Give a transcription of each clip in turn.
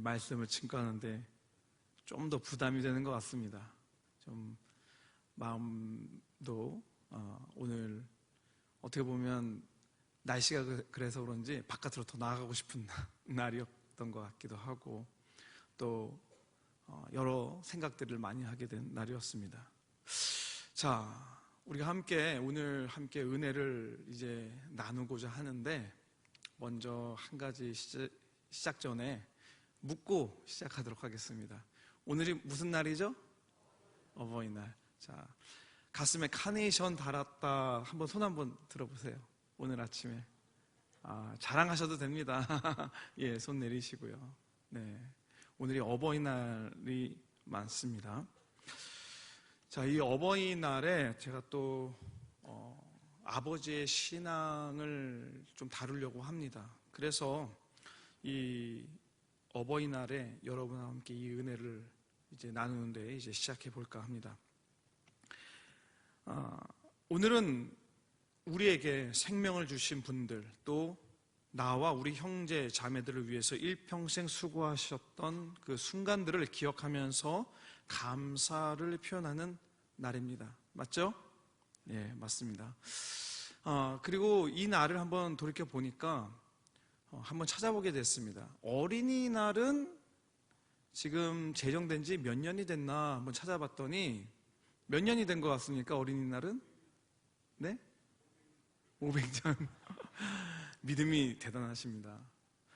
말씀을 증거하는데 좀 더 부담이 되는 것 같습니다. 좀 마음도 오늘 어떻게 보면 날씨가 그래서 그런지 바깥으로 더 나가고 싶은 날이었던 것 같기도 하고, 또 여러 생각들을 많이 하게 된 날이었습니다. 자, 우리가 오늘 함께 은혜를 이제 나누고자 하는데, 먼저 한 가지 시작 전에 묻고 시작하도록 하겠습니다. 오늘이 무슨 날이죠? 어버이날. 자, 가슴에 카네이션 달았다. 한번 손 한번 들어보세요. 오늘 아침에. 자랑하셔도 됩니다. 예, 손 내리시고요. 네, 오늘이 어버이날이 많습니다. 자, 이 어버이날에 제가 또 아버지의 신앙을 좀 다루려고 합니다. 그래서 이 어버이날에 여러분과 함께 이 은혜를 이제 나누는데 이제 시작해 볼까 합니다. 오늘은 우리에게 생명을 주신 분들, 또 나와 우리 형제 자매들을 위해서 일평생 수고하셨던 그 순간들을 기억하면서 감사를 표현하는 날입니다. 맞죠? 네, 맞습니다. 그리고 이 날을 한번 돌이켜 보니까 한번 찾아보게 됐습니다. 어린이날은 지금 제정된 지 몇 년이 됐나 한번 찾아봤더니 몇 년이 된 것 같습니까? 어린이날은? 네? 500년. 믿음이 대단하십니다.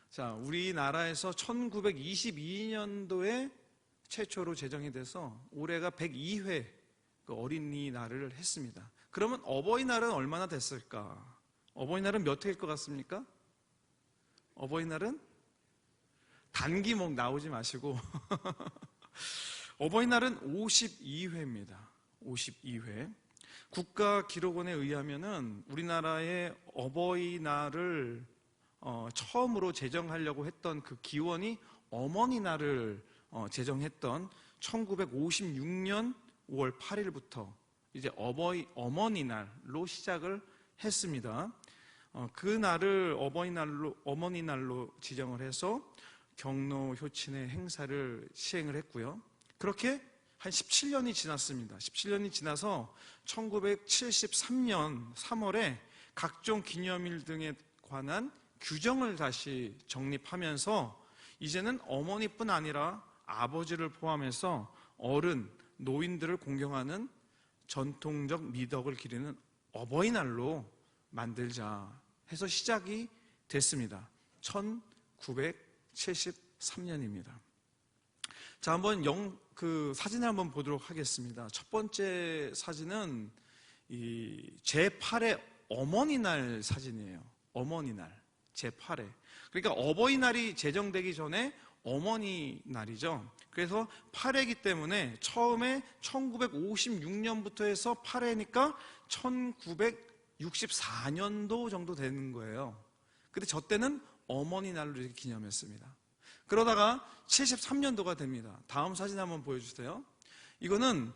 자, 우리나라에서 1922년도에 최초로 제정이 돼서 올해가 102회 그 어린이날을 했습니다. 그러면 어버이날은 얼마나 됐을까? 어버이날은 몇 회일 것 같습니까? 어버이날은 단기목 나오지 마시고 어버이날은 52회입니다. 52회. 국가기록원에 의하면은 우리나라의 어버이날을 처음으로 제정하려고 했던 그 기원이 어머니날을 제정했던 1956년 5월 8일부터 이제 어머니날로 시작을 했습니다. 그 날을 어머니날로 지정을 해서 경로 효친의 행사를 시행을 했고요. 그렇게 한 17년이 지났습니다. 17년이 지나서 1973년 3월에 각종 기념일 등에 관한 규정을 다시 정립하면서 이제는 어머니뿐 아니라 아버지를 포함해서 어른, 노인들을 공경하는 전통적 미덕을 기리는 어버이날로 만들자 해서 시작이 됐습니다. 1973년입니다. 자, 한번 그 사진을 한번 보도록 하겠습니다. 첫 번째 사진은 이 제8회 어머니날 사진이에요. 어머니날 제8회. 그러니까 어버이날이 제정되기 전에 어머니날이죠. 그래서 8회이기 때문에 처음에 1956년부터 해서 8회니까 1964년도 정도 되는 거예요. 근데 저 때는 어머니날로 이렇게 기념했습니다. 그러다가 73년도가 됩니다. 다음 사진 한번 보여주세요. 이거는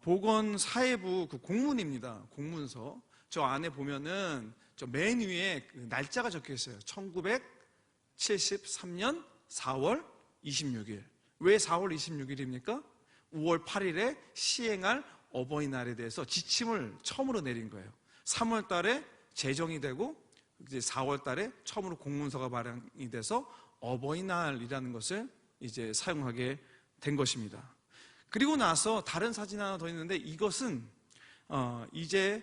보건사회부 그 공문입니다. 공문서. 저 안에 보면은 저 맨 위에 그 날짜가 적혀 있어요. 1973년 4월 26일. 왜 4월 26일입니까? 5월 8일에 시행할 어버이날에 대해서 지침을 처음으로 내린 거예요. 3월 달에 제정이 되고 이제 4월 달에 처음으로 공문서가 발행이 돼서 어버이날이라는 것을 이제 사용하게 된 것입니다. 그리고 나서 다른 사진 하나 더 있는데 이것은 이제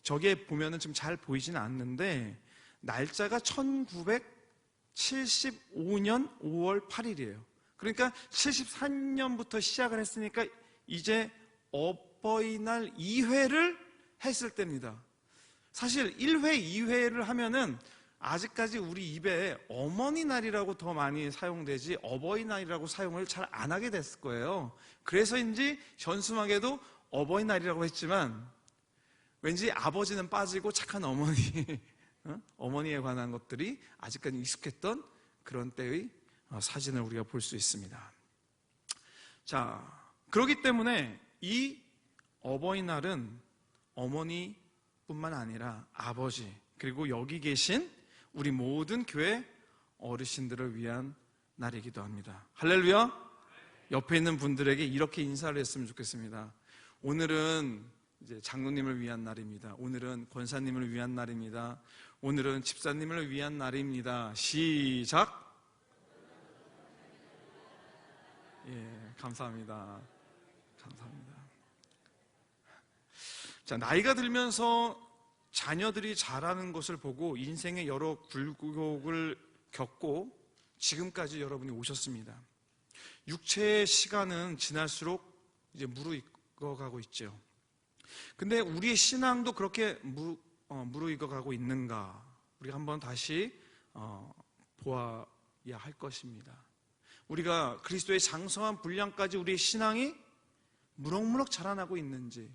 저게 보면은 좀 잘 보이지는 않는데 날짜가 1975년 5월 8일이에요. 그러니까 73년부터 시작을 했으니까 이제 어버이날 2회를 했을 때입니다. 사실 1회, 2회를 하면은 아직까지 우리 입에 어머니날이라고 더 많이 사용되지 어버이날이라고 사용을 잘 안 하게 됐을 거예요. 그래서인지 현수막에도 어버이날이라고 했지만 왠지 아버지는 빠지고 착한 어머니, 어머니에 관한 것들이 아직까지 익숙했던 그런 때의 사진을 우리가 볼 수 있습니다. 자, 그렇기 때문에 이 어버이날은 어머니뿐만 아니라 아버지, 그리고 여기 계신 우리 모든 교회 어르신들을 위한 날이기도 합니다. 할렐루야. 옆에 있는 분들에게 이렇게 인사를 했으면 좋겠습니다. 오늘은 이제 장로님을 위한 날입니다. 오늘은 권사님을 위한 날입니다. 오늘은 집사님을 위한 날입니다. 시작. 예, 감사합니다. 감사합니다. 자, 나이가 들면서 자녀들이 자라는 것을 보고 인생의 여러 굴곡을 겪고 지금까지 여러분이 오셨습니다. 육체의 시간은 지날수록 이제 무르익어가고 있죠. 근데 우리의 신앙도 그렇게 무르익어가고 있는가? 우리가 한번 다시 보아야 할 것입니다. 우리가 그리스도의 장성한 분량까지 우리의 신앙이 무럭무럭 자라나고 있는지,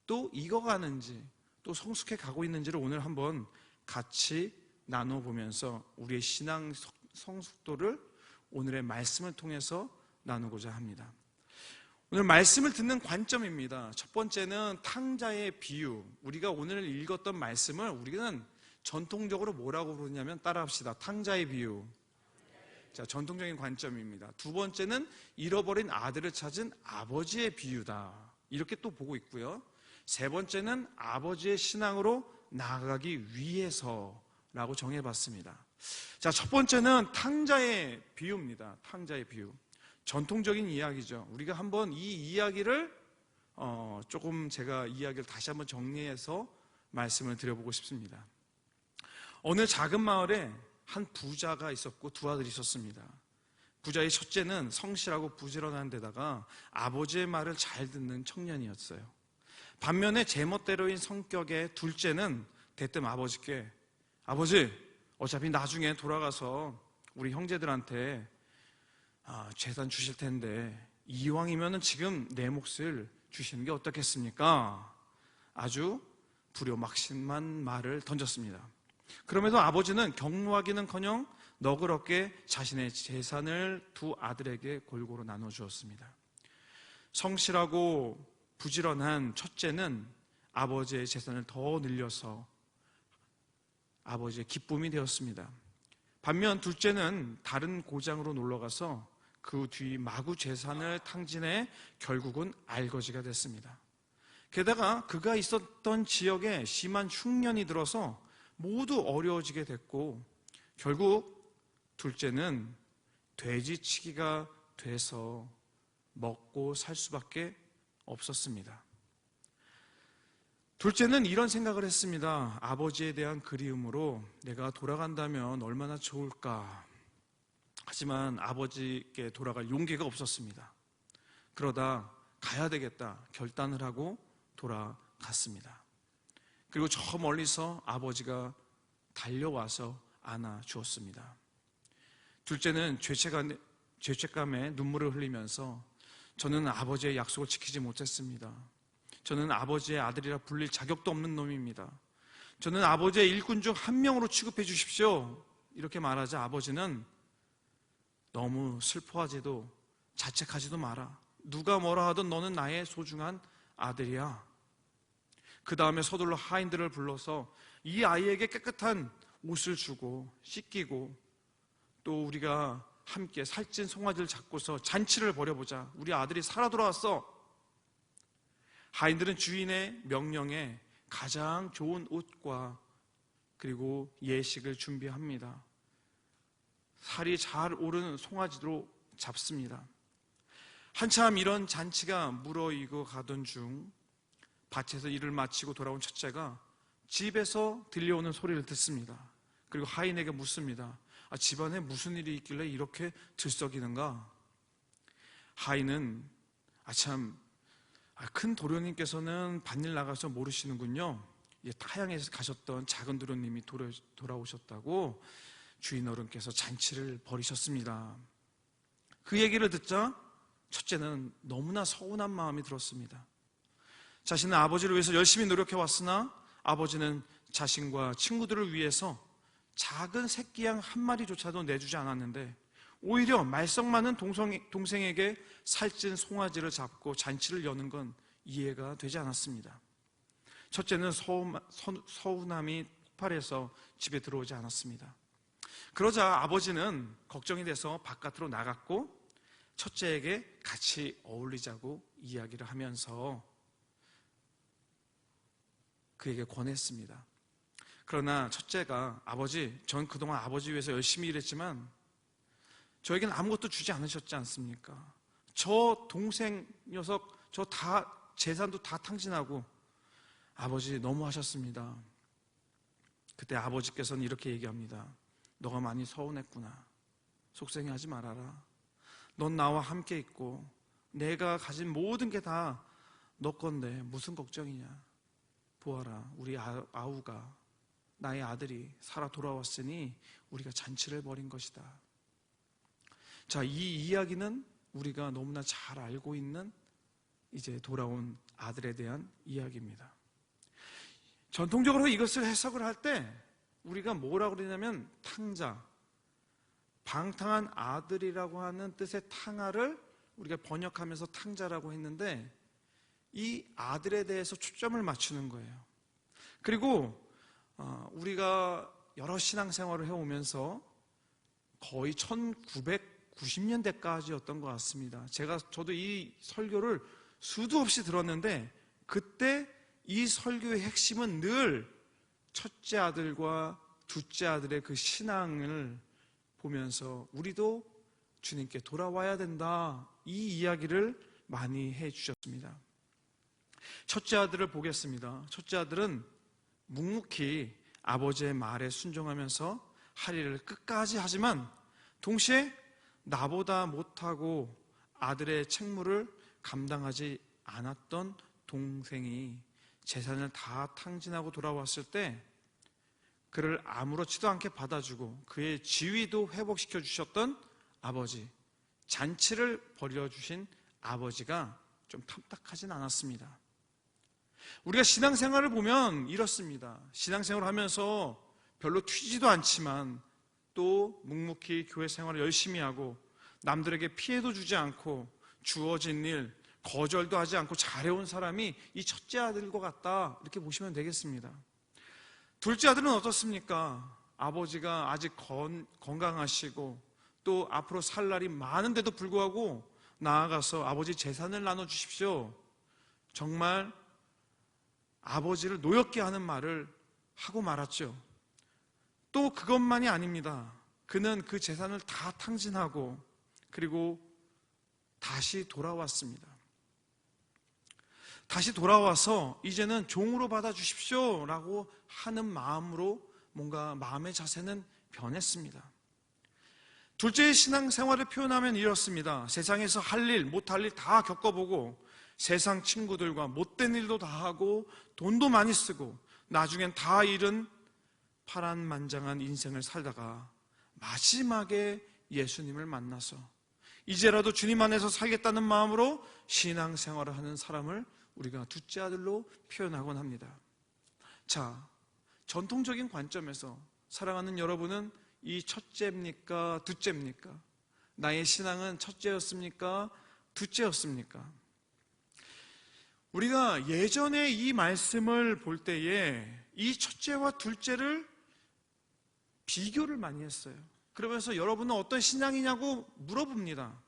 또 익어가는지, 또 성숙해 가고 있는지를 오늘 한번 같이 나눠보면서 우리의 신앙 성숙도를 오늘의 말씀을 통해서 나누고자 합니다. 오늘 말씀을 듣는 관점입니다. 첫 번째는 탕자의 비유. 우리가 오늘 읽었던 말씀을 우리는 전통적으로 뭐라고 부르냐면 따라합시다. 탕자의 비유. 자, 전통적인 관점입니다. 두 번째는 잃어버린 아들을 찾은 아버지의 비유다. 이렇게 또 보고 있고요. 세 번째는 아버지의 신앙으로 나아가기 위해서라고 정해봤습니다. 자, 첫 번째는 탕자의 비유입니다. 탕자의 비유. 전통적인 이야기죠. 우리가 한번 이 이야기를 조금 제가 이야기를 다시 한번 정리해서 말씀을 드려보고 싶습니다. 어느 작은 마을에 한 부자가 있었고 두 아들이 있었습니다. 부자의 첫째는 성실하고 부지런한 데다가 아버지의 말을 잘 듣는 청년이었어요. 반면에 제멋대로인 성격의 둘째는 대뜸 아버지께, 아버지, 어차피 나중에 돌아가서 우리 형제들한테 재산 주실 텐데 이왕이면 지금 내 몫을 주시는 게 어떻겠습니까? 아주 불효막심한 말을 던졌습니다. 그럼에도 아버지는 격노하기는커녕 너그럽게 자신의 재산을 두 아들에게 골고루 나눠주었습니다. 성실하고 부지런한 첫째는 아버지의 재산을 더 늘려서 아버지의 기쁨이 되었습니다. 반면 둘째는 다른 고장으로 놀러가서 그 뒤 마구 재산을 탕진해 결국은 알거지가 됐습니다. 게다가 그가 있었던 지역에 심한 흉년이 들어서 모두 어려워지게 됐고 결국 둘째는 돼지치기가 돼서 먹고 살 수밖에 없었습니다. 둘째는 이런 생각을 했습니다. 아버지에 대한 그리움으로 내가 돌아간다면 얼마나 좋을까. 하지만 아버지께 돌아갈 용기가 없었습니다. 그러다 가야 되겠다 결단을 하고 돌아갔습니다. 그리고 저 멀리서 아버지가 달려와서 안아주었습니다. 둘째는 죄책감에 눈물을 흘리면서 저는 아버지의 약속을 지키지 못했습니다. 저는 아버지의 아들이라 불릴 자격도 없는 놈입니다. 저는 아버지의 일꾼 중 한 명으로 취급해 주십시오. 이렇게 말하자 아버지는 너무 슬퍼하지도 자책하지도 마라. 누가 뭐라 하든 너는 나의 소중한 아들이야. 그 다음에 서둘러 하인들을 불러서 이 아이에게 깨끗한 옷을 주고 씻기고 또 우리가 함께 살찐 송아지를 잡고서 잔치를 벌여보자. 우리 아들이 살아 돌아왔어. 하인들은 주인의 명령에 가장 좋은 옷과 그리고 예식을 준비합니다. 살이 잘 오른 송아지로 잡습니다. 한참 이런 잔치가 무르익어 가던 중 밭에서 일을 마치고 돌아온 첫째가 집에서 들려오는 소리를 듣습니다. 그리고 하인에게 묻습니다. 집안에 무슨 일이 있길래 이렇게 들썩이는가? 하인은 큰 도련님께서는 밭일 나가서 모르시는군요. 타향에서 가셨던 작은 도련님이 돌아오셨다고 주인 어른께서 잔치를 벌이셨습니다. 그 얘기를 듣자 첫째는 너무나 서운한 마음이 들었습니다. 자신은 아버지를 위해서 열심히 노력해왔으나 아버지는 자신과 친구들을 위해서 작은 새끼양 한 마리조차도 내주지 않았는데 오히려 말썽 많은 동생에게 살찐 송아지를 잡고 잔치를 여는 건 이해가 되지 않았습니다. 첫째는 서운함이 폭발해서 집에 들어오지 않았습니다. 그러자 아버지는 걱정이 돼서 바깥으로 나갔고 첫째에게 같이 어울리자고 이야기를 하면서 그에게 권했습니다. 그러나 첫째가 아버지, 전 그동안 아버지 위해서 열심히 일했지만 저에겐 아무것도 주지 않으셨지 않습니까? 저 동생 녀석 저 다 재산도 다 탕진하고 아버지 너무 하셨습니다. 그때 아버지께서는 이렇게 얘기합니다. 너가 많이 서운했구나. 속상해하지 말아라. 넌 나와 함께 있고 내가 가진 모든 게 다 너 건데 무슨 걱정이냐. 보아라, 우리 아우가, 나의 아들이 살아 돌아왔으니 우리가 잔치를 벌인 것이다. 자, 이 이야기는 우리가 너무나 잘 알고 있는 이제 돌아온 아들에 대한 이야기입니다. 전통적으로 이것을 해석을 할 때 우리가 뭐라고 그러냐면 탕자, 방탕한 아들이라고 하는 뜻의 탕아를 우리가 번역하면서 탕자라고 했는데 이 아들에 대해서 초점을 맞추는 거예요. 그리고 우리가 여러 신앙생활을 해오면서 거의 1990년대까지였던 것 같습니다. 저도 이 설교를 수도 없이 들었는데 그때 이 설교의 핵심은 늘 첫째 아들과 둘째 아들의 그 신앙을 보면서 우리도 주님께 돌아와야 된다, 이 이야기를 많이 해주셨습니다. 첫째 아들을 보겠습니다. 첫째 아들은 묵묵히 아버지의 말에 순종하면서 할 일을 끝까지 하지만 동시에 나보다 못하고 아들의 책무를 감당하지 않았던 동생이 재산을 다 탕진하고 돌아왔을 때 그를 아무렇지도 않게 받아주고 그의 지위도 회복시켜 주셨던 아버지, 잔치를 벌여주신 아버지가 좀 탐탁하진 않았습니다. 우리가 신앙생활을 보면 이렇습니다. 신앙생활을 하면서 별로 튀지도 않지만 또 묵묵히 교회 생활을 열심히 하고 남들에게 피해도 주지 않고 주어진 일 거절도 하지 않고 잘해온 사람이 이 첫째 아들인 것 같다, 이렇게 보시면 되겠습니다. 둘째 아들은 어떻습니까? 아버지가 아직 건강하시고 또 앞으로 살 날이 많은데도 불구하고 나아가서 아버지 재산을 나눠주십시오, 정말 아버지를 노엽게 하는 말을 하고 말았죠. 또 그것만이 아닙니다. 그는 그 재산을 다 탕진하고 그리고 다시 돌아왔습니다. 다시 돌아와서 이제는 종으로 받아주십시오 라고 하는 마음으로 뭔가 마음의 자세는 변했습니다. 둘째의 신앙생활을 표현하면 이렇습니다. 세상에서 할 일, 못할 일 다 겪어보고 세상 친구들과 못된 일도 다 하고 돈도 많이 쓰고 나중엔 다 잃은 파란만장한 인생을 살다가 마지막에 예수님을 만나서 이제라도 주님 안에서 살겠다는 마음으로 신앙생활을 하는 사람을 우리가 둘째 아들로 표현하곤 합니다. 자, 전통적인 관점에서 사랑하는 여러분은 이 첫째입니까? 둘째입니까? 나의 신앙은 첫째였습니까? 둘째였습니까? 우리가 예전에 이 말씀을 볼 때에 이 첫째와 둘째를 비교를 많이 했어요. 그러면서 여러분은 어떤 신앙이냐고 물어봅니다.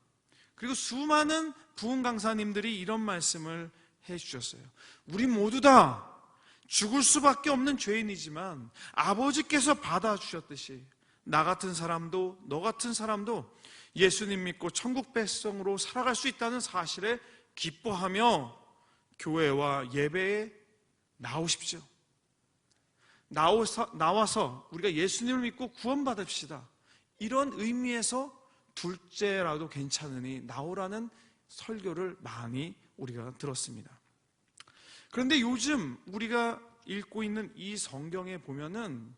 그리고 수많은 부흥 강사님들이 이런 말씀을 해주셨어요. 우리 모두 다 죽을 수밖에 없는 죄인이지만 아버지께서 받아주셨듯이 나 같은 사람도 너 같은 사람도 예수님 믿고 천국 백성으로 살아갈 수 있다는 사실에 기뻐하며 교회와 예배에 나오십시오. 나와서 우리가 예수님을 믿고 구원받읍시다. 이런 의미에서 둘째라도 괜찮으니 나오라는 설교를 많이 우리가 들었습니다. 그런데 요즘 우리가 읽고 있는 이 성경에 보면은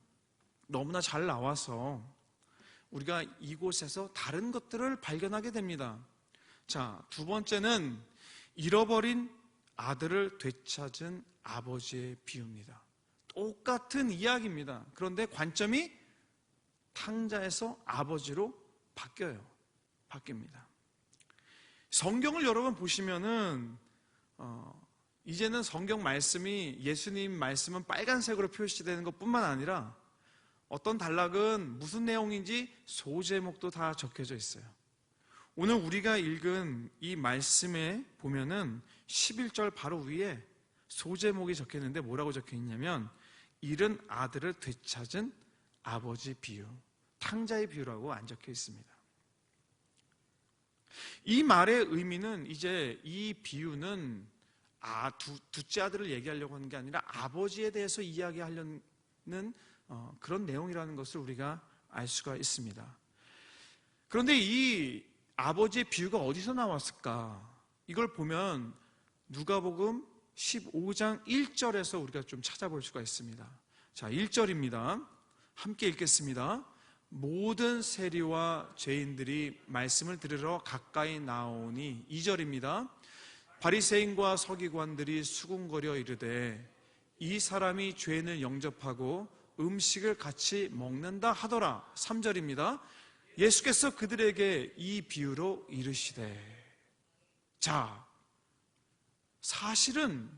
너무나 잘 나와서 우리가 이곳에서 다른 것들을 발견하게 됩니다. 자, 두 번째는 잃어버린 아들을 되찾은 아버지의 비유입니다. 똑같은 이야기입니다. 그런데 관점이 탕자에서 아버지로 바뀝니다. 성경을 여러분 보시면은 이제는 성경 말씀이 예수님 말씀은 빨간색으로 표시되는 것뿐만 아니라 어떤 단락은 무슨 내용인지 소제목도 다 적혀져 있어요. 오늘 우리가 읽은 이 말씀에 보면은 11절 바로 위에 소제목이 적혀 있는데 뭐라고 적혀 있냐면 잃은 아들을 되찾은 아버지 비유, 탕자의 비유라고 안 적혀 있습니다. 이 말의 의미는 이제 이 비유는 둘째 아들을 얘기하려고 하는 게 아니라 아버지에 대해서 이야기하려는 그런 내용이라는 것을 우리가 알 수가 있습니다. 그런데 이 아버지의 비유가 어디서 나왔을까? 이걸 보면 누가복음 15장 1절에서 우리가 좀 찾아볼 수가 있습니다. 자, 1절입니다. 함께 읽겠습니다. 모든 세리와 죄인들이 말씀을 들으러 가까이 나오니 2절입니다. 바리새인과 서기관들이 수군거려 이르되 이 사람이 죄인을 영접하고 음식을 같이 먹는다 하더라. 3절입니다. 예수께서 그들에게 이 비유로 이르시되. 자, 사실은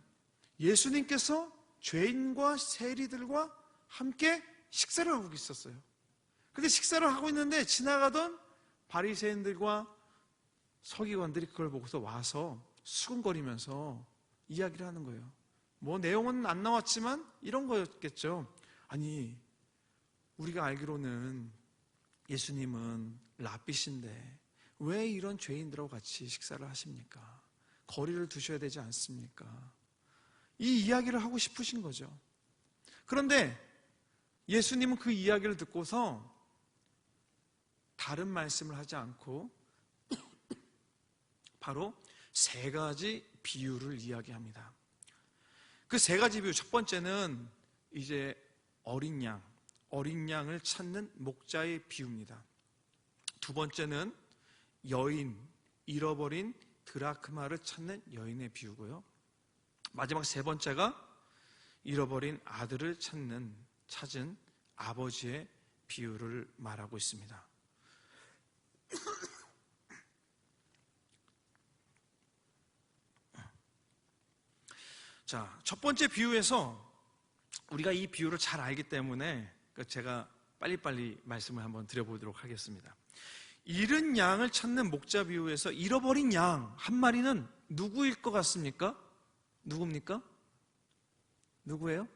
예수님께서 죄인과 세리들과 함께 식사를 하고 있었어요. 그렇게 식사를 하고 있는데 지나가던 바리새인들과 서기관들이 그걸 보고서 와서 수군거리면서 이야기를 하는 거예요. 뭐 내용은 안 나왔지만 이런 거였겠죠. 아니, 우리가 알기로는 예수님은 랍비신데 왜 이런 죄인들하고 같이 식사를 하십니까? 거리를 두셔야 되지 않습니까? 이 이야기를 하고 싶으신 거죠. 그런데 예수님은 그 이야기를 듣고서 다른 말씀을 하지 않고 바로 세 가지 비유를 이야기합니다. 그 세 가지 비유, 첫 번째는 이제 어린 양을 찾는 목자의 비유입니다. 두 번째는 여인, 잃어버린 드라크마를 찾는 여인의 비유고요. 마지막 세 번째가 잃어버린 아들을 찾은 아버지의 비유를 말하고 있습니다. 자, 첫 번째 비유에서 우리가 이 비유를 잘 알기 때문에 제가 빨리빨리 말씀을 한번 드려보도록 하겠습니다. 잃은 양을 찾는 목자 비유에서 잃어버린 양 한 마리는 누구일 것 같습니까? 누굽니까? 누구예요?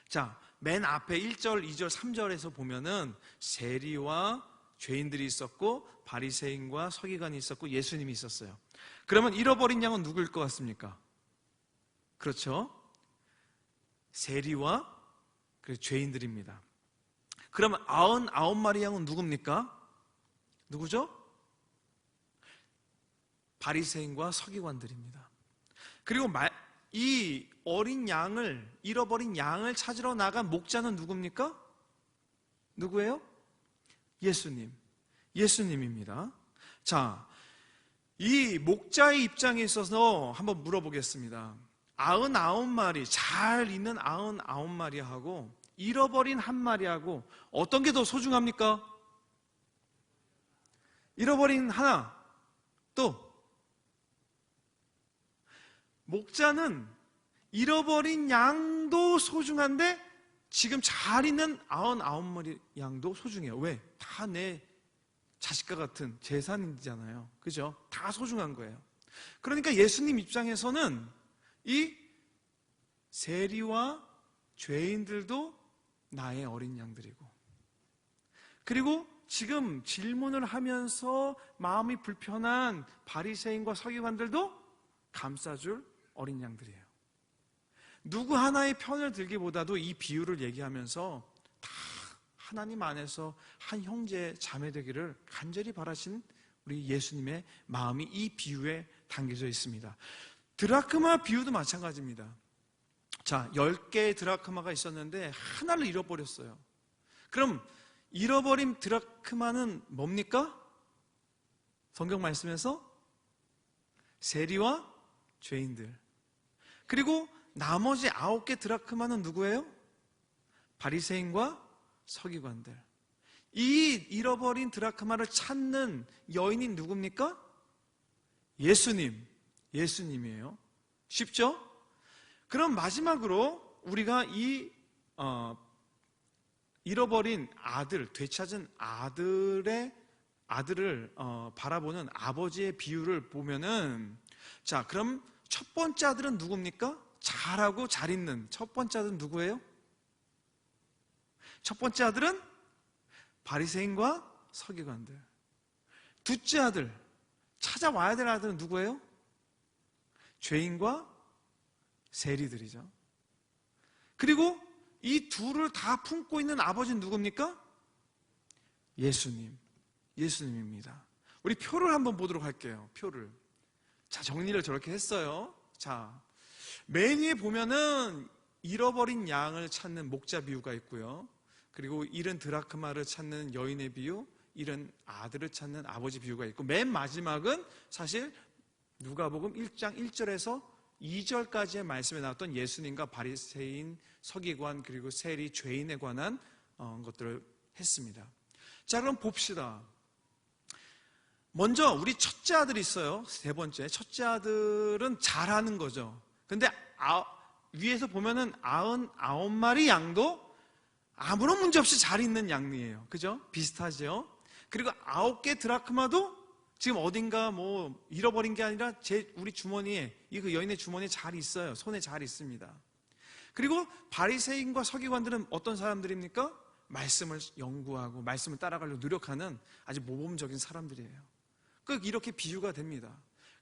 자, 맨 앞에 1절, 2절, 3절에서 보면은 세리와 죄인들이 있었고 바리새인과 서기관이 있었고 예수님이 있었어요. 그러면 잃어버린 양은 누구일 것 같습니까? 그렇죠? 세리와 죄인들입니다. 그러면 99마리 양은 누굽니까? 누구죠? 바리새인과 서기관들입니다. 그리고 이 잃어버린 양을 찾으러 나간 목자는 누굽니까? 누구예요? 예수님입니다. 자, 이 목자의 입장에 있어서 한번 물어보겠습니다. 99마리, 잘 있는 99마리하고 잃어버린 한 마리하고 어떤 게 더 소중합니까? 잃어버린 하나. 또 목자는 잃어버린 양도 소중한데 지금 잘 있는 99마리 양도 소중해요. 왜? 다 내 자식과 같은 재산이잖아요. 그죠? 다 소중한 거예요. 그러니까 예수님 입장에서는 이 세리와 죄인들도 나의 어린 양들이고, 그리고 지금 질문을 하면서 마음이 불편한 바리새인과 서기관들도 감싸줄 어린 양들이에요. 누구 하나의 편을 들기보다도 이 비유를 얘기하면서 다 하나님 안에서 한 형제 자매 되기를 간절히 바라신 우리 예수님의 마음이 이 비유에 담겨져 있습니다. 드라크마 비유도 마찬가지입니다. 자, 10개의 드라크마가 있었는데 하나를 잃어버렸어요. 그럼 잃어버린 드라크마는 뭡니까? 성경 말씀에서 세리와 죄인들. 그리고 나머지 9개 드라크마는 누구예요? 바리새인과 서기관들. 이 잃어버린 드라크마를 찾는 여인이 누굽니까? 예수님이에요. 쉽죠? 그럼 마지막으로 우리가 이 잃어버린 아들, 되찾은 아들을 바라보는 아버지의 비유를 보면은, 자, 그럼 첫 번째 아들은 누굽니까? 잘하고 잘 있는 첫 번째 아들은 누구예요? 첫 번째 아들은 바리새인과 서기관들. 둘째 아들, 찾아와야 될 아들은 누구예요? 죄인과 세리들이죠. 그리고 이 둘을 다 품고 있는 아버지는 누굽니까? 예수님입니다. 우리 표를 한번 보도록 할게요. 표를. 자, 정리를 저렇게 했어요. 자, 맨 위에 보면은 잃어버린 양을 찾는 목자 비유가 있고요. 그리고 잃은 드라크마를 찾는 여인의 비유, 잃은 아들을 찾는 아버지 비유가 있고, 맨 마지막은 사실 누가복음 1장 1절에서 2절까지의 말씀에 나왔던 예수님과 바리새인, 서기관, 그리고 세리, 죄인에 관한 것들을 했습니다. 자, 그럼 봅시다. 먼저 우리 첫째 아들이 있어요. 세 번째. 첫째 아들은 잘하는 거죠. 근데 위에서 보면은 99마리 양도 아무런 문제 없이 잘 있는 양이에요. 그죠? 비슷하죠? 그리고 9개 드라크마도 지금 어딘가 뭐 잃어버린 게 아니라 우리 주머니에, 그 여인의 주머니에 잘 있어요. 손에 잘 있습니다. 그리고 바리새인과 서기관들은 어떤 사람들입니까? 말씀을 연구하고 말씀을 따라가려고 노력하는 아주 모범적인 사람들이에요. 이렇게 비유가 됩니다.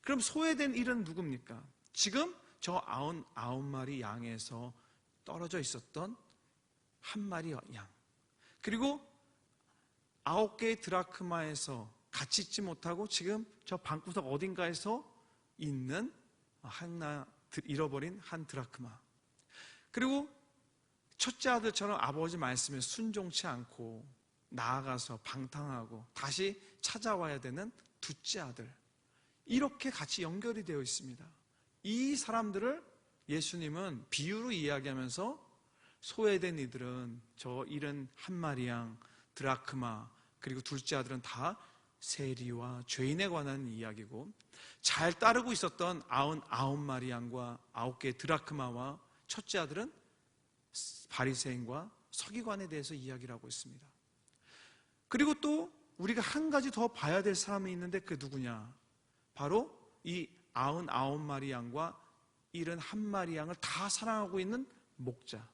그럼 소외된 일은 누굽니까? 지금 저 99마리 양에서 떨어져 있었던 한 마리 양, 그리고 9개의 드라크마에서 같이 있지 못하고 지금 저 방구석 어딘가에서 있는 잃어버린 한 드라크마, 그리고 첫째 아들처럼 아버지 말씀에 순종치 않고 나아가서 방탕하고 다시 찾아와야 되는 둘째 아들, 이렇게 같이 연결이 되어 있습니다. 이 사람들을 예수님은 비유로 이야기하면서 소외된 이들은 저 잃은 한 마리 양, 드라크마, 그리고 둘째 아들은 다 세리와 죄인에 관한 이야기고, 잘 따르고 있었던 99마리 양과 9개의 드라크마와 첫째 아들은 바리새인과 서기관에 대해서 이야기를 하고 있습니다. 그리고 또 우리가 한 가지 더 봐야 될 사람이 있는데 그 누구냐? 바로 이 99마리 양과 71마리 양을 다 사랑하고 있는 목자,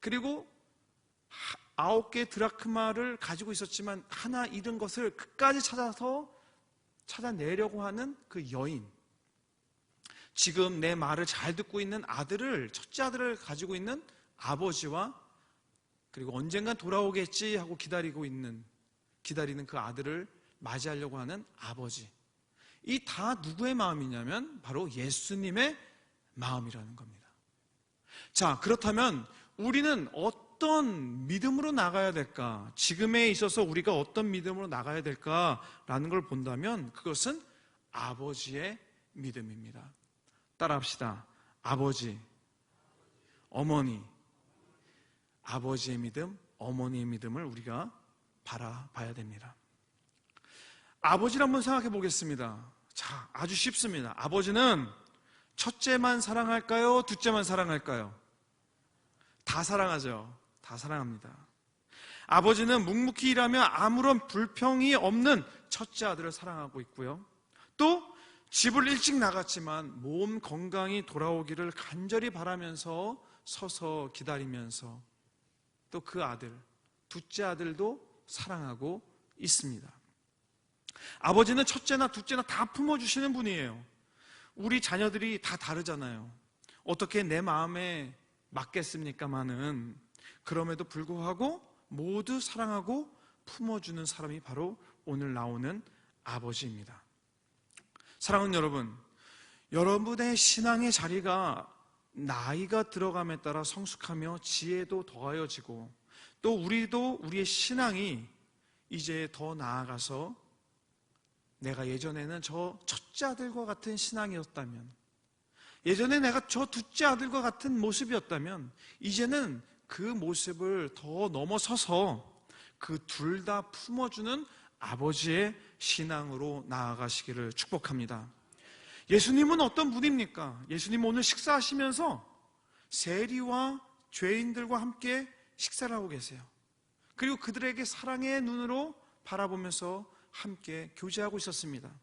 그리고 9개 드라크마를 가지고 있었지만 하나 잃은 것을 끝까지 찾아내려고 하는 그 여인, 지금 내 말을 잘 듣고 있는 첫째 아들을 가지고 있는 아버지와, 그리고 언젠간 돌아오겠지 하고 기다리는 그 아들을 맞이하려고 하는 아버지, 이 다 누구의 마음이냐면 바로 예수님의 마음이라는 겁니다. 자, 그렇다면 우리는 어떤 믿음으로 나가야 될까? 지금에 있어서 우리가 어떤 믿음으로 나가야 될까라는 걸 본다면 그것은 아버지의 믿음입니다. 따라합시다. 아버지, 어머니, 아버지의 믿음, 어머니의 믿음을 우리가 바라봐야 됩니다. 아버지를 한번 생각해 보겠습니다. 자, 아주 쉽습니다. 아버지는 첫째만 사랑할까요? 둘째만 사랑할까요? 다 사랑하죠. 다 사랑합니다. 아버지는 묵묵히 일하며 아무런 불평이 없는 첫째 아들을 사랑하고 있고요. 또 집을 일찍 나갔지만 몸 건강히 돌아오기를 간절히 바라면서 서서 기다리면서 또 그 아들, 둘째 아들도 사랑하고 있습니다. 아버지는 첫째나 둘째나 다 품어주시는 분이에요. 우리 자녀들이 다 다르잖아요. 어떻게 내 마음에 맞겠습니까마는, 그럼에도 불구하고 모두 사랑하고 품어주는 사람이 바로 오늘 나오는 아버지입니다. 사랑하는 여러분, 여러분의 신앙의 자리가 나이가 들어감에 따라 성숙하며 지혜도 더하여지고, 또 우리의 신앙이 이제 더 나아가서 내가 예전에는 저 첫째 아들과 같은 신앙이었다면, 예전에 내가 저 둘째 아들과 같은 모습이었다면, 이제는 그 모습을 더 넘어서서 그 둘 다 품어주는 아버지의 신앙으로 나아가시기를 축복합니다. 예수님은 어떤 분입니까? 예수님은 오늘 식사하시면서 세리와 죄인들과 함께 식사를 하고 계세요. 그리고 그들에게 사랑의 눈으로 바라보면서 함께 교제하고 있었습니다.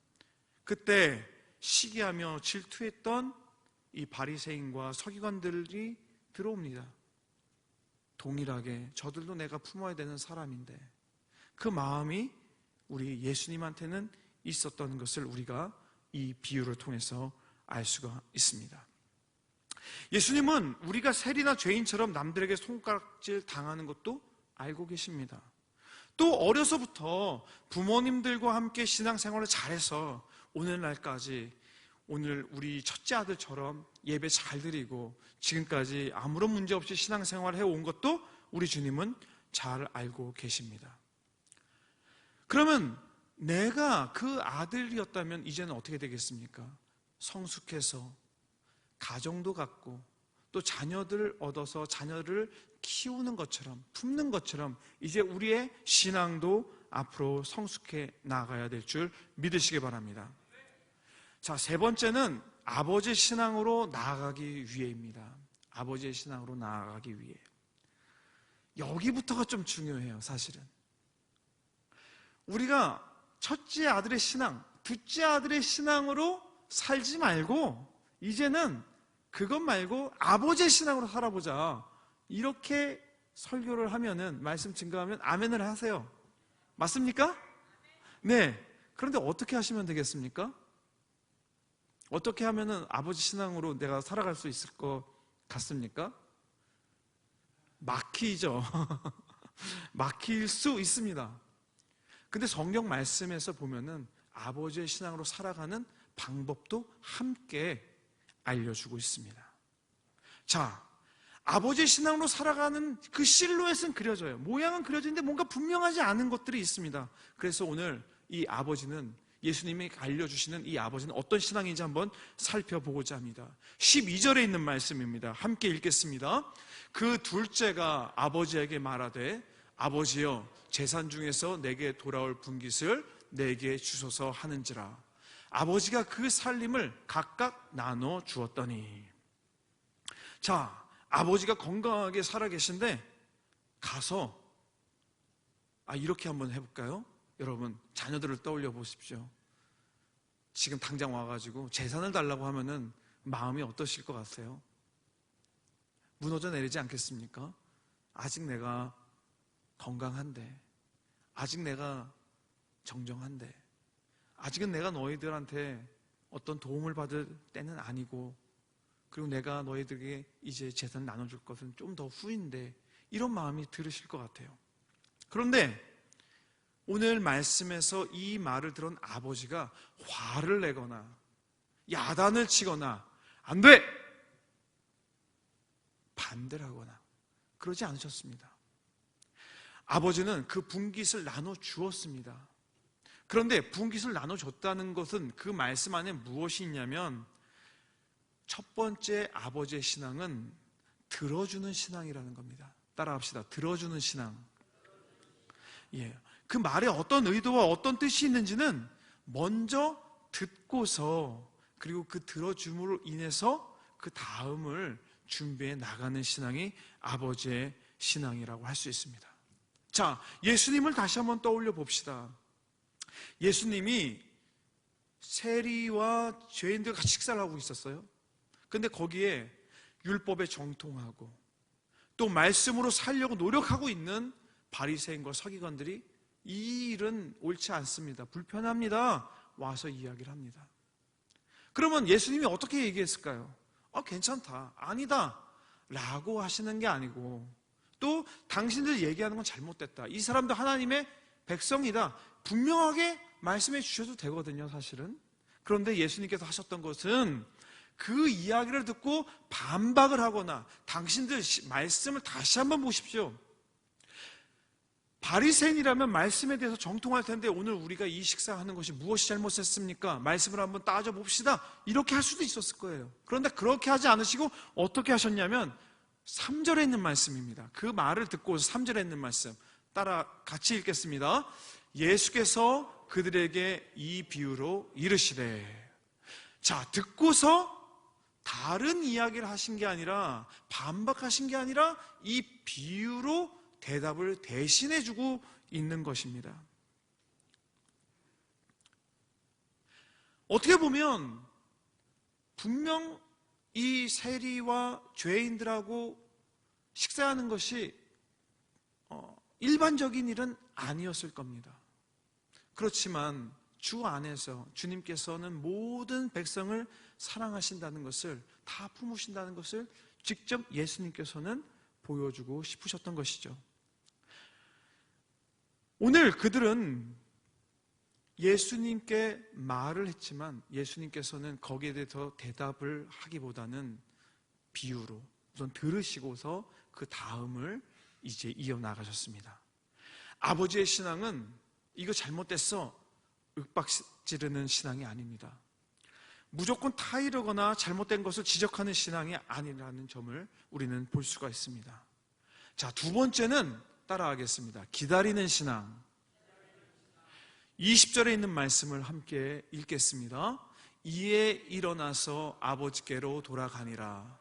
그때 시기하며 질투했던 이 바리새인과 서기관들이 들어옵니다. 동일하게 저들도 내가 품어야 되는 사람인데, 그 마음이 우리 예수님한테는 있었던 것을 우리가 이 비유를 통해서 알 수가 있습니다. 예수님은 우리가 세리나 죄인처럼 남들에게 손가락질 당하는 것도 알고 계십니다. 또 어려서부터 부모님들과 함께 신앙생활을 잘해서 오늘날까지, 오늘 우리 첫째 아들처럼 예배 잘 드리고 지금까지 아무런 문제 없이 신앙생활을 해온 것도 우리 주님은 잘 알고 계십니다. 그러면 내가 그 아들이었다면 이제는 어떻게 되겠습니까? 성숙해서 가정도 갖고 또 자녀들을 얻어서 자녀를 키우는 것처럼, 품는 것처럼 이제 우리의 신앙도 앞으로 성숙해 나가야 될 줄 믿으시기 바랍니다. 자, 세 번째는 아버지의 신앙으로 나아가기 위해입니다. 아버지의 신앙으로 나아가기 위해. 여기부터가 좀 중요해요, 사실은. 우리가 첫째 아들의 신앙, 둘째 아들의 신앙으로 살지 말고 이제는 그것 말고 아버지의 신앙으로 살아보자, 이렇게 설교를 하면은, 말씀 증거하면 아멘을 하세요. 맞습니까? 네. 그런데 어떻게 하시면 되겠습니까? 어떻게 하면은 아버지 신앙으로 내가 살아갈 수 있을 것 같습니까? 막히죠. 막힐 수 있습니다. 근데 성경 말씀에서 보면은 아버지의 신앙으로 살아가는 방법도 함께 알려주고 있습니다. 자, 아버지의 신앙으로 살아가는 그 실루엣은 그려져요. 모양은 그려지는데 뭔가 분명하지 않은 것들이 있습니다. 그래서 오늘 이 아버지는, 예수님이 알려주시는 이 아버지는 어떤 신앙인지 한번 살펴보고자 합니다. 12절에 있는 말씀입니다. 함께 읽겠습니다. 그 둘째가 아버지에게 말하되 아버지여, 재산 중에서 내게 돌아올 분깃을 내게 주소서 하는지라. 아버지가 그 살림을 각각 나눠 주었더니. 자, 아버지가 건강하게 살아계신데 가서, 이렇게 한번 해볼까요? 여러분, 자녀들을 떠올려 보십시오. 지금 당장 와가지고 재산을 달라고 하면은 마음이 어떠실 것 같아요? 무너져 내리지 않겠습니까? 아직 내가 건강한데, 아직 내가 정정한데, 아직은 내가 너희들한테 어떤 도움을 받을 때는 아니고, 그리고 내가 너희들에게 이제 재산 나눠줄 것은 좀 더 후인데, 이런 마음이 들으실 것 같아요. 그런데 오늘 말씀에서 이 말을 들은 아버지가 화를 내거나 야단을 치거나 안 돼! 반대를 하거나 그러지 않으셨습니다. 아버지는 그 분깃을 나눠 주었습니다. 그런데 분깃을 나눠줬다는 것은 그 말씀 안에 무엇이 있냐면, 첫 번째 아버지의 신앙은 들어주는 신앙이라는 겁니다. 따라합시다. 들어주는 신앙. 예. 그 말에 어떤 의도와 어떤 뜻이 있는지는 먼저 듣고서, 그리고 그 들어줌으로 인해서 그 다음을 준비해 나가는 신앙이 아버지의 신앙이라고 할 수 있습니다. 자, 예수님을 다시 한번 떠올려 봅시다. 예수님이 세리와 죄인들과 같이 식사를 하고 있었어요. 근데 거기에 율법에 정통하고 또 말씀으로 살려고 노력하고 있는 바리새인과 서기관들이 이 일은 옳지 않습니다, 불편합니다, 와서 이야기를 합니다. 그러면 예수님이 어떻게 얘기했을까요? 괜찮다, 아니다 라고 하시는 게 아니고, 또 당신들 얘기하는 건 잘못됐다, 이 사람도 하나님의 백성이다, 분명하게 말씀해 주셔도 되거든요, 사실은. 그런데 예수님께서 하셨던 것은 그 이야기를 듣고 반박을 하거나, 당신들 말씀을 다시 한번 보십시오, 바리새인이라면 말씀에 대해서 정통할 텐데 오늘 우리가 이 식사하는 것이 무엇이 잘못했습니까? 말씀을 한번 따져봅시다, 이렇게 할 수도 있었을 거예요. 그런데 그렇게 하지 않으시고 어떻게 하셨냐면 3절에 있는 말씀입니다. 그 말을 듣고 3절에 있는 말씀 따라 같이 읽겠습니다. 예수께서 그들에게 이 비유로 이르시되. 자, 듣고서 다른 이야기를 하신 게 아니라, 반박하신 게 아니라 이 비유로 대답을 대신해 주고 있는 것입니다. 어떻게 보면 분명 이 세리와 죄인들하고 식사하는 것이 일반적인 일은 아니었을 겁니다. 그렇지만 주 안에서 주님께서는 모든 백성을 사랑하신다는 것을, 다 품으신다는 것을 직접 예수님께서는 보여주고 싶으셨던 것이죠. 오늘 그들은 예수님께 말을 했지만 예수님께서는 거기에 대해서 대답을 하기보다는 비유로 우선 들으시고서 그 다음을 이제 이어나가셨습니다. 아버지의 신앙은 이거 잘못됐어 윽박지르는 신앙이 아닙니다. 무조건 타이르거나 잘못된 것을 지적하는 신앙이 아니라는 점을 우리는 볼 수가 있습니다. 자, 두 번째는 따라하겠습니다. 기다리는 신앙. 20절에 있는 말씀을 함께 읽겠습니다. 이에 일어나서 아버지께로 돌아가니라.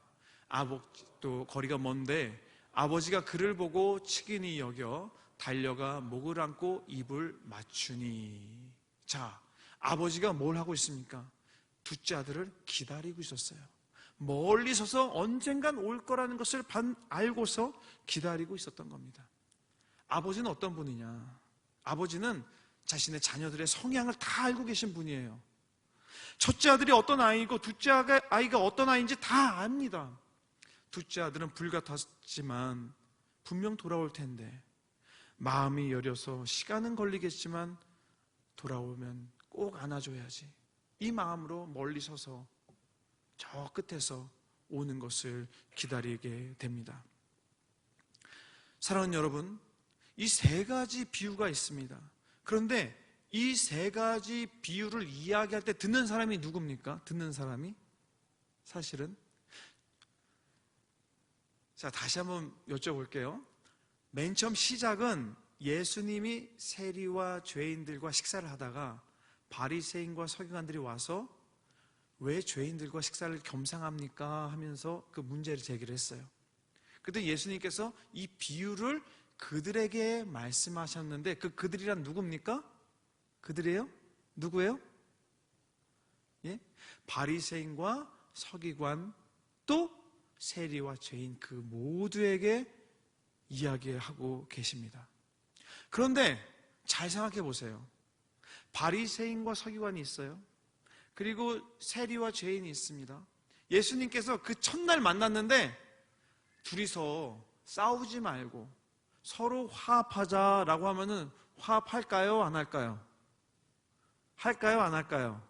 또 거리가 먼데 아버지가 그를 보고 측은히 여겨 달려가 목을 안고 입을 맞추니. 자, 아버지가 뭘 하고 있습니까? 둘째 아들을 기다리고 있었어요. 멀리 서서 언젠간 올 거라는 것을 알고서 기다리고 있었던 겁니다. 아버지는 어떤 분이냐? 아버지는 자신의 자녀들의 성향을 다 알고 계신 분이에요. 첫째 아들이 어떤 아이고 둘째 아이가 어떤 아이인지 다 압니다. 둘째 아들은 불같았지만 분명 돌아올 텐데, 마음이 여려서 시간은 걸리겠지만 돌아오면 꼭 안아줘야지, 이 마음으로 멀리 서서 저 끝에서 오는 것을 기다리게 됩니다. 사랑하는 여러분, 이 세 가지 비유가 있습니다. 그런데 이 세 가지 비유를 이야기할 때 듣는 사람이 누굽니까? 듣는 사람이 사실은, 자, 다시 한번 여쭤볼게요. 맨 처음 시작은 예수님이 세리와 죄인들과 식사를 하다가 바리새인과 서기관들이 와서 왜 죄인들과 식사를 겸상합니까? 하면서 그 문제를 제기를 했어요. 그때 예수님께서 이 비유를 그들에게 말씀하셨는데, 그들이란 누굽니까? 그들이에요? 누구예요? 예? 바리새인과 서기관, 또 세리와 죄인, 그 모두에게 이야기하고 계십니다. 그런데 잘 생각해 보세요. 바리새인과 서기관이 있어요. 그리고 세리와 죄인이 있습니다. 예수님께서 그 첫날 만났는데 둘이서 싸우지 말고 서로 화합하자라고 하면은 화합할까요? 안 할까요? 할까요? 안 할까요?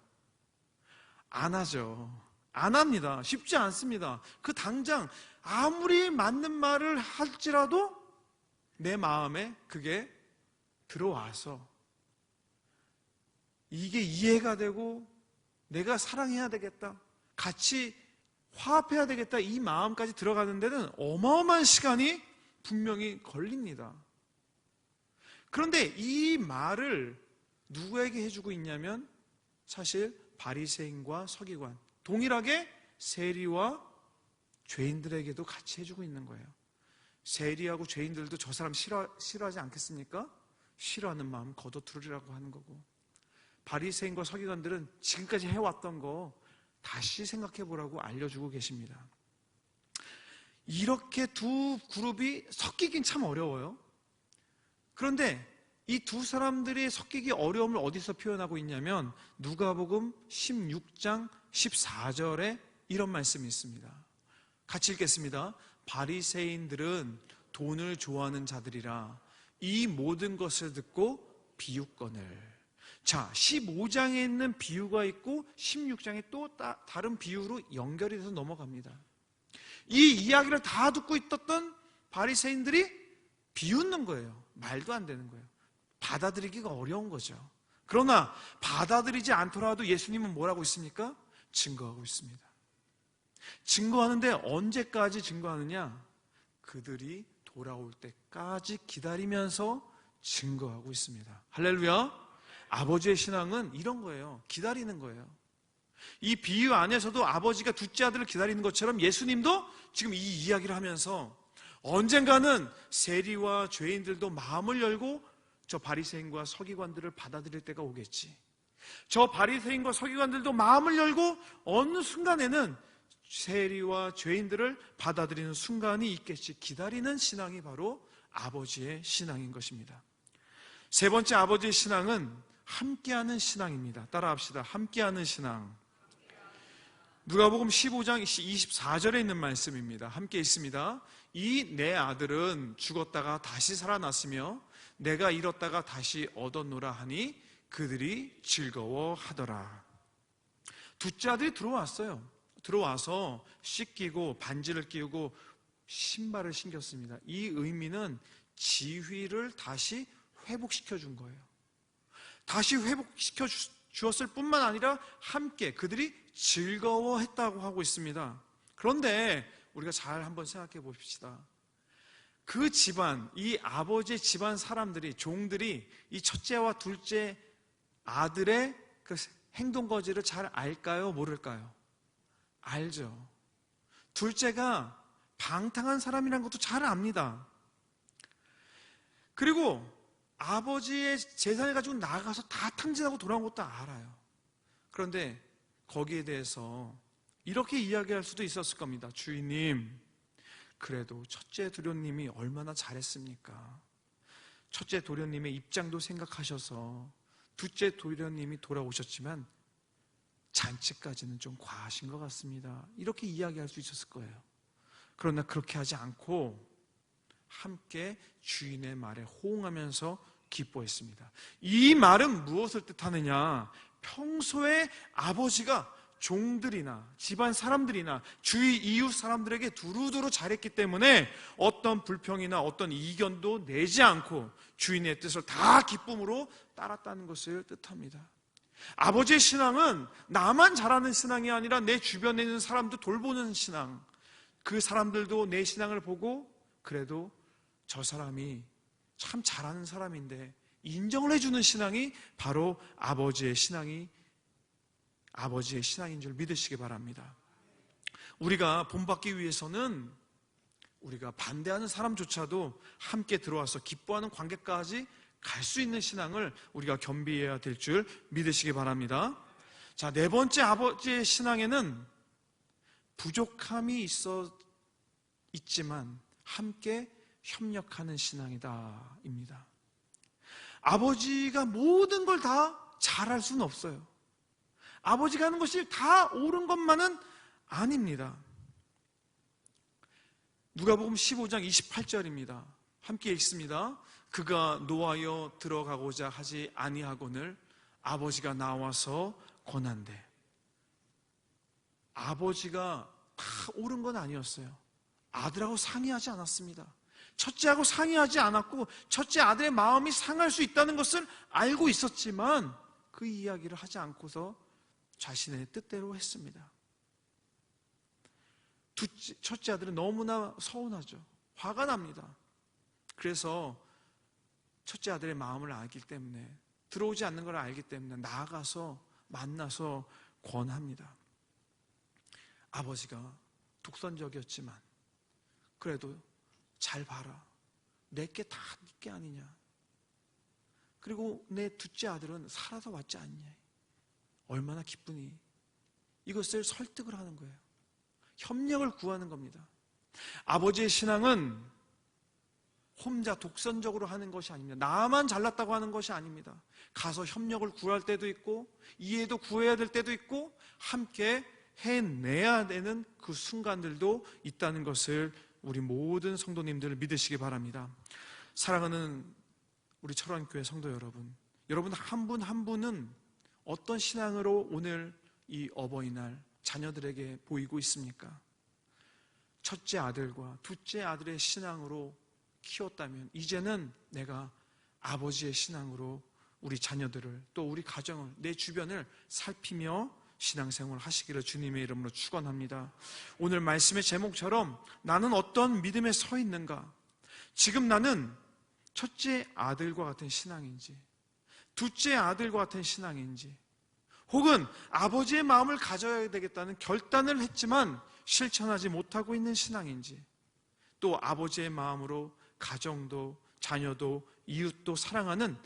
안 하죠. 안 합니다. 쉽지 않습니다. 그 당장 아무리 맞는 말을 할지라도 내 마음에 그게 들어와서 이게 이해가 되고 내가 사랑해야 되겠다, 같이 화합해야 되겠다, 이 마음까지 들어가는 데는 어마어마한 시간이 분명히 걸립니다. 그런데 이 말을 누구에게 해주고 있냐면 사실 바리새인과 서기관, 동일하게 세리와 죄인들에게도 같이 해주고 있는 거예요. 세리하고 죄인들도 저 사람 싫어하지 않겠습니까? 싫어하는 마음 거둬들으라고 하는 거고, 바리새인과 서기관들은 지금까지 해왔던 거 다시 생각해보라고 알려주고 계십니다. 이렇게 두 그룹이 섞이긴 참 어려워요. 그런데 이 두 사람들이 섞이기 어려움을 어디서 표현하고 있냐면 누가복음 16장 14절에 이런 말씀이 있습니다. 같이 읽겠습니다. 바리새인들은 돈을 좋아하는 자들이라 이 모든 것을 듣고 비유권을. 자, 15장에 있는 비유가 있고 16장에 또 다른 비유로 연결이 돼서 넘어갑니다. 이 이야기를 다 듣고 있었던 바리새인들이 비웃는 거예요. 말도 안 되는 거예요. 받아들이기가 어려운 거죠. 그러나 받아들이지 않더라도 예수님은 뭐라고 있습니까? 증거하고 있습니다. 증거하는데 언제까지 증거하느냐? 그들이 돌아올 때까지 기다리면서 증거하고 있습니다. 할렐루야. 아버지의 신앙은 이런 거예요. 기다리는 거예요. 이 비유 안에서도 아버지가 둘째 아들을 기다리는 것처럼 예수님도 지금 이 이야기를 하면서 언젠가는 세리와 죄인들도 마음을 열고 저 바리새인과 서기관들을 받아들일 때가 오겠지. 저 바리새인과 서기관들도 마음을 열고 어느 순간에는 세리와 죄인들을 받아들이는 순간이 있겠지. 기다리는 신앙이 바로 아버지의 신앙인 것입니다. 세 번째 아버지의 신앙은 함께하는 신앙입니다. 따라합시다. 함께하는 신앙. 누가복음 15장 24절에 있는 말씀입니다. 함께 있습니다. 이 내 아들은 죽었다가 다시 살아났으며 내가 잃었다가 다시 얻었노라 하니 그들이 즐거워하더라. 둘째 아들이 들어왔어요. 들어와서 씻기고 반지를 끼우고 신발을 신겼습니다. 이 의미는 지위를 다시 회복시켜 준 거예요. 다시 회복시켜 주었을 뿐만 아니라 함께 그들이 즐거워했다고 하고 있습니다. 그런데 우리가 잘 한번 생각해 봅시다. 그 집안, 이 아버지의 집안 사람들이, 종들이 이 첫째와 둘째 아들의 그 행동거지를 잘 알까요? 모를까요? 알죠. 둘째가 방탕한 사람이라는 것도 잘 압니다. 그리고 아버지의 재산을 가지고 나가서 다 탕진하고 돌아온 것도 알아요. 그런데 거기에 대해서 이렇게 이야기할 수도 있었을 겁니다. 주인님, 그래도 첫째 도련님이 얼마나 잘했습니까? 첫째 도련님의 입장도 생각하셔서 둘째 도련님이 돌아오셨지만 잔치까지는 좀 과하신 것 같습니다. 이렇게 이야기할 수 있었을 거예요. 그러나 그렇게 하지 않고 함께 주인의 말에 호응하면서 기뻐했습니다. 이 말은 무엇을 뜻하느냐? 평소에 아버지가 종들이나 집안 사람들이나 주위 이웃 사람들에게 두루두루 잘했기 때문에 어떤 불평이나 어떤 이견도 내지 않고 주인의 뜻을 다 기쁨으로 따랐다는 것을 뜻합니다. 아버지의 신앙은 나만 잘하는 신앙이 아니라 내 주변에 있는 사람도 돌보는 신앙. 그 사람들도 내 신앙을 보고 그래도 저 사람이 참 잘하는 사람인데 인정을 해주는 신앙이 바로 아버지의 신앙인 줄 믿으시기 바랍니다. 우리가 본받기 위해서는 우리가 반대하는 사람조차도 함께 들어와서 기뻐하는 관계까지 갈 수 있는 신앙을 우리가 겸비해야 될 줄 믿으시기 바랍니다. 자, 네 번째 아버지의 신앙에는 부족함이 있지만 함께 협력하는 신앙이다 입니다. 아버지가 모든 걸 다 잘할 수는 없어요. 아버지가 하는 것이 다 옳은 것만은 아닙니다. 누가복음 15장 28절입니다. 함께 읽습니다. 그가 노하여 들어가고자 하지 아니하거늘 아버지가 나와서 권한대. 아버지가 다 옳은 건 아니었어요. 아들하고 상의하지 않았습니다. 첫째하고 상의하지 않았고 첫째 아들의 마음이 상할 수 있다는 것을 알고 있었지만 그 이야기를 하지 않고서 자신의 뜻대로 했습니다. 첫째 아들은 너무나 서운하죠. 화가 납니다. 그래서 첫째 아들의 마음을 알기 때문에, 들어오지 않는 걸 알기 때문에 나아가서 만나서 권합니다. 아버지가 독선적이었지만 그래도 잘 봐라. 내게 다 네게 아니냐. 그리고 내 둘째 아들은 살아서 왔지 않냐. 얼마나 기쁘니. 이것을 설득을 하는 거예요. 협력을 구하는 겁니다. 아버지의 신앙은 혼자 독선적으로 하는 것이 아닙니다. 나만 잘났다고 하는 것이 아닙니다. 가서 협력을 구할 때도 있고 이해도 구해야 될 때도 있고 함께 해내야 되는 그 순간들도 있다는 것을 우리 모든 성도님들을 믿으시기 바랍니다. 사랑하는 우리 철원교회 성도 여러분, 여러분 한 분 한 분은 어떤 신앙으로 오늘 이 어버이날 자녀들에게 보이고 있습니까? 첫째 아들과 둘째 아들의 신앙으로 키웠다면 이제는 내가 아버지의 신앙으로 우리 자녀들을 또 우리 가정을 내 주변을 살피며 신앙생활을 하시기를 주님의 이름으로 축원합니다. 오늘 말씀의 제목처럼 나는 어떤 믿음에 서 있는가? 지금 나는 첫째 아들과 같은 신앙인지 둘째 아들과 같은 신앙인지 혹은 아버지의 마음을 가져야 되겠다는 결단을 했지만 실천하지 못하고 있는 신앙인지, 또 아버지의 마음으로 가정도 자녀도 이웃도 사랑하는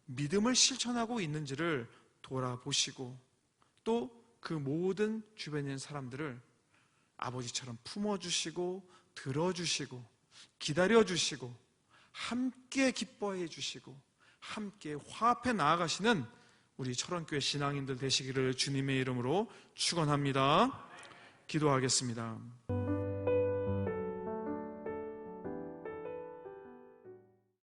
믿음을 실천하고 있는지를 돌아보시고, 또 그 모든 주변에 있는 사람들을 아버지처럼 품어주시고 들어주시고 기다려주시고 함께 기뻐해 주시고 함께 화합해 나아가시는 우리 철원교회 신앙인들 되시기를 주님의 이름으로 축원합니다. 기도하겠습니다.